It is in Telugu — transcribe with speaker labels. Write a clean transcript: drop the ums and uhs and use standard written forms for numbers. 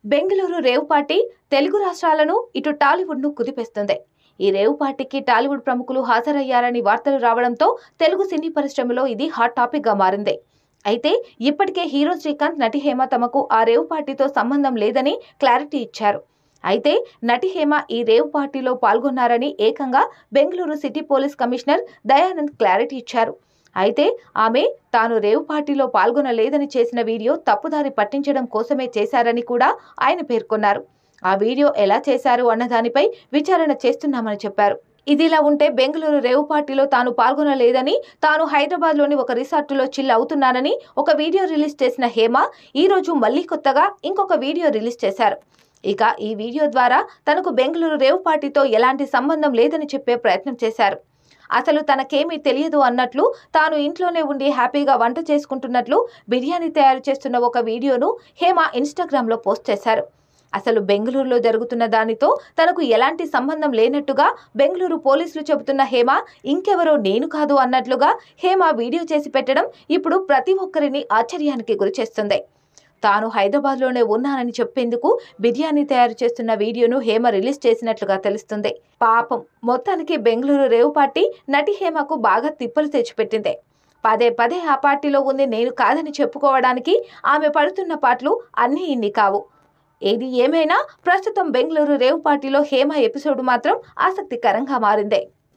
Speaker 1: బెంగళూరు రేవ్ పార్టీ తెలుగు రాష్ట్రాలను ఇటు టాలీవుడ్ ను కుదిపేస్తుంది. ఈ రేవ్ పార్టీకి టాలీవుడ్ ప్రముఖులు హాజరయ్యారని వార్తలు రావడంతో తెలుగు సినీ పరిశ్రమలో ఇది హాట్ టాపిక్ గా మారింది. అయితే ఇప్పటికే హీరో శ్రీకాంత్, నటి హేమ తమకు ఆ రేవ్ పార్టీతో సంబంధం లేదని క్లారిటీ ఇచ్చారు. అయితే నటి హేమ ఈ రేవ్ పార్టీలో పాల్గొన్నారని ఏకంగా Bengaluru city police commissioner Dayanand clarity ఇచ్చారు. అయితే ఆమె తాను రేవ్ పార్టీలో పాల్గొనలేదని చేసిన వీడియో తప్పుదారి పట్టించడం కోసమే చేశారని కూడా ఆయన పేర్కొన్నారు. ఆ వీడియో ఎలా చేశారు అన్న దానిపై విచారణ చేస్తున్నామని చెప్పారు. ఇదిలా ఉంటే బెంగళూరు రేవ్ పార్టీలో తాను పాల్గొనలేదని, తాను హైదరాబాద్లోని ఒక రిసార్టులో చిల్ అవుతున్నానని ఒక వీడియో రిలీజ్ చేసిన హేమ ఈ రోజు మళ్లీ కొత్తగా ఇంకొక వీడియో రిలీజ్ చేశారు. ఇక ఈ వీడియో ద్వారా తనకు బెంగళూరు రేవ్ పార్టీతో ఎలాంటి సంబంధం లేదని చెప్పే ప్రయత్నం చేశారు. అసలు తనకేమీ తెలియదు అన్నట్లు, తాను ఇంట్లోనే ఉండి హ్యాపీగా వంట చేసుకుంటున్నట్లు బిర్యానీ తయారు చేస్తున్న ఒక వీడియోను హేమ ఇన్స్టాగ్రామ్లో పోస్ట్ చేశారు. అసలు బెంగళూరులో జరుగుతున్న దానితో తనకు ఎలాంటి సంబంధం లేనట్టుగా బెంగళూరు పోలీసులు చెబుతున్న హేమ ఇంకెవరో నేను కాదు అన్నట్లుగా హేమ వీడియో చేసి పెట్టడం ఇప్పుడు ప్రతి ఒక్కరిని ఆశ్చర్యానికి గురిచేస్తుంది. తాను హైదరాబాద్లోనే ఉన్నానని చెప్పేందుకు బిర్యానీ తయారు చేస్తున్న వీడియోను హేమ రిలీజ్ చేసినట్లుగా తెలుస్తుంది. పాపం, మొత్తానికి బెంగళూరు రేవ్ పార్టీ నటి హేమకు బాగా తిప్పలు తెచ్చిపెట్టింది. పదే పదే ఆ పార్టీలో ఉంది నేను కాదని చెప్పుకోవడానికి ఆమె పడుతున్న పాటలు అన్నీ ఇన్ని కావు. ఏది ఏమైనా ప్రస్తుతం బెంగళూరు రేవ్ పార్టీలో హేమ ఎపిసోడ్ మాత్రం ఆసక్తికరంగా మారింది.